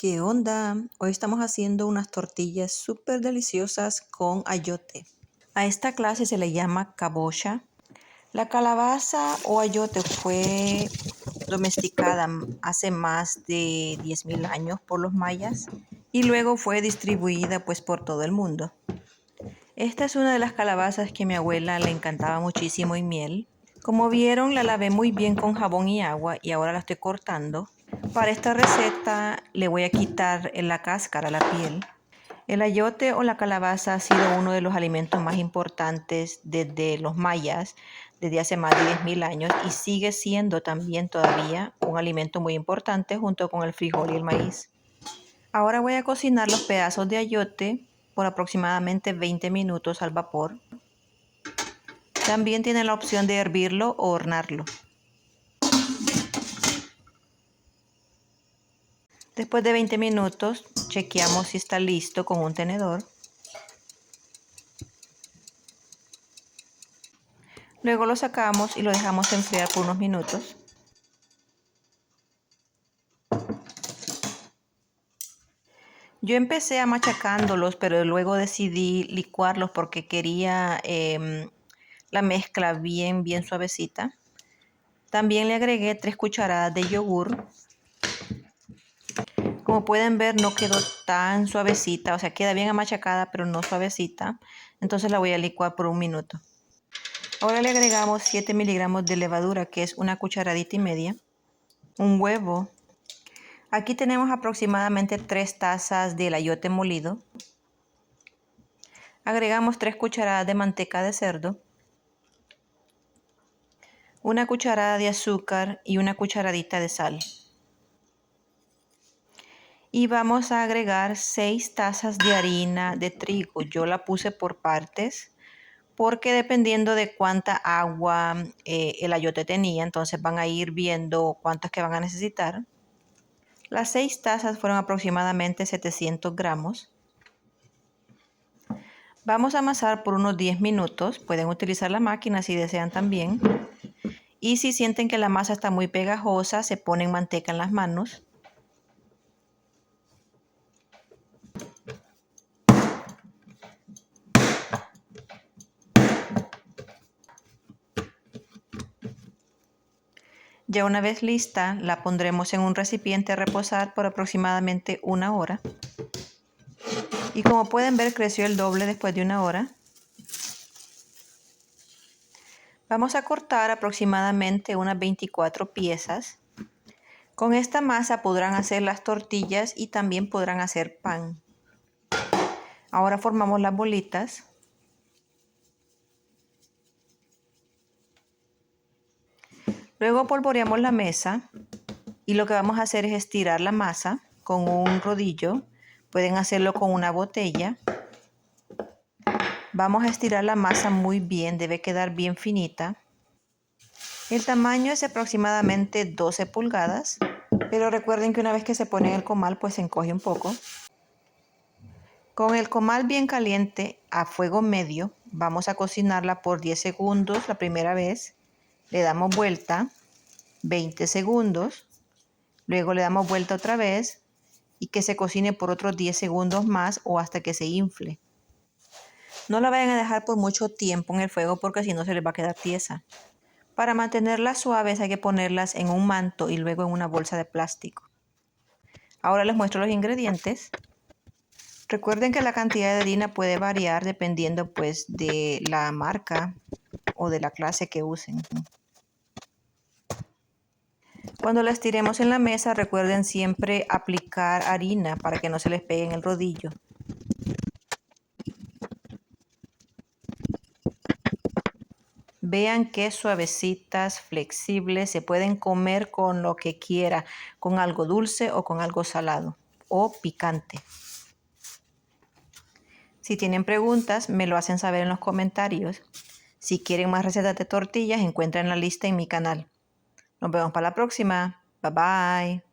¿Qué onda? Hoy estamos haciendo unas tortillas súper deliciosas con ayote. A esta clase se le llama cabocha. La calabaza o ayote fue domesticada hace más de 10.000 años por los mayas y luego fue distribuida pues por todo el mundo. Esta es una de las calabazas que a mi abuela le encantaba muchísimo y miel. Como vieron, la lavé muy bien con jabón y agua y ahora la estoy cortando. Para esta receta le voy a quitar la cáscara, la piel. El ayote o la calabaza ha sido uno de los alimentos más importantes desde los mayas, desde hace más de 10.000 años, y sigue siendo también todavía un alimento muy importante junto con el frijol y el maíz. Ahora voy a cocinar los pedazos de ayote por aproximadamente 20 minutos al vapor. También tienen la opción de hervirlo o hornearlo. Después de 20 minutos, chequeamos si está listo con un tenedor. Luego lo sacamos y lo dejamos enfriar por unos minutos. Yo empecé a machacándolos, pero luego decidí licuarlos porque quería la mezcla bien suavecita. También le agregué 3 cucharadas de yogur. Como pueden ver, no quedó tan suavecita, o sea, queda bien amachacada, pero no suavecita. Entonces la voy a licuar por un minuto. Ahora le agregamos 7 miligramos de levadura, que es una cucharadita y media. Un huevo. Aquí tenemos aproximadamente 3 tazas de ayote molido. Agregamos 3 cucharadas de manteca de cerdo. Una cucharada de azúcar y una cucharadita de sal. Y vamos a agregar 6 tazas de harina de trigo. Yo la puse por partes porque dependiendo de cuánta agua el ayote tenía, entonces van a ir viendo cuántas que van a necesitar. Las 6 tazas fueron aproximadamente 700 gramos. Vamos a amasar por unos 10 minutos. Pueden utilizar la máquina si desean también. Y si sienten que la masa está muy pegajosa, se ponen manteca en las manos. Ya una vez lista, la pondremos en un recipiente a reposar por aproximadamente 1 hora. Y como pueden ver, creció el doble después de 1 hora. Vamos a cortar aproximadamente unas 24 piezas. Con esta masa podrán hacer las tortillas y también podrán hacer pan. Ahora formamos las bolitas. Luego polvoreamos la mesa y lo que vamos a hacer es estirar la masa con un rodillo. Pueden hacerlo con una botella. Vamos a estirar la masa muy bien, debe quedar bien finita. El tamaño es aproximadamente 12 pulgadas, pero recuerden que una vez que se pone en el comal pues se encoge un poco. Con el comal bien caliente a fuego medio, vamos a cocinarla por 10 segundos la primera vez. Le damos vuelta, 20 segundos, luego le damos vuelta otra vez y que se cocine por otros 10 segundos más o hasta que se infle. No la vayan a dejar por mucho tiempo en el fuego porque si no se les va a quedar tiesa. Para mantenerlas suaves hay que ponerlas en un manto y luego en una bolsa de plástico. Ahora les muestro los ingredientes. Recuerden que la cantidad de harina puede variar dependiendo pues de la marca o de la clase que usen. Cuando las tiremos en la mesa, recuerden siempre aplicar harina para que no se les pegue en el rodillo. Vean qué suavecitas, flexibles, se pueden comer con lo que quiera, con algo dulce o con algo salado o picante. Si tienen preguntas, me lo hacen saber en los comentarios. Si quieren más recetas de tortillas, encuentran la lista en mi canal. Nos vemos para la próxima. Bye bye.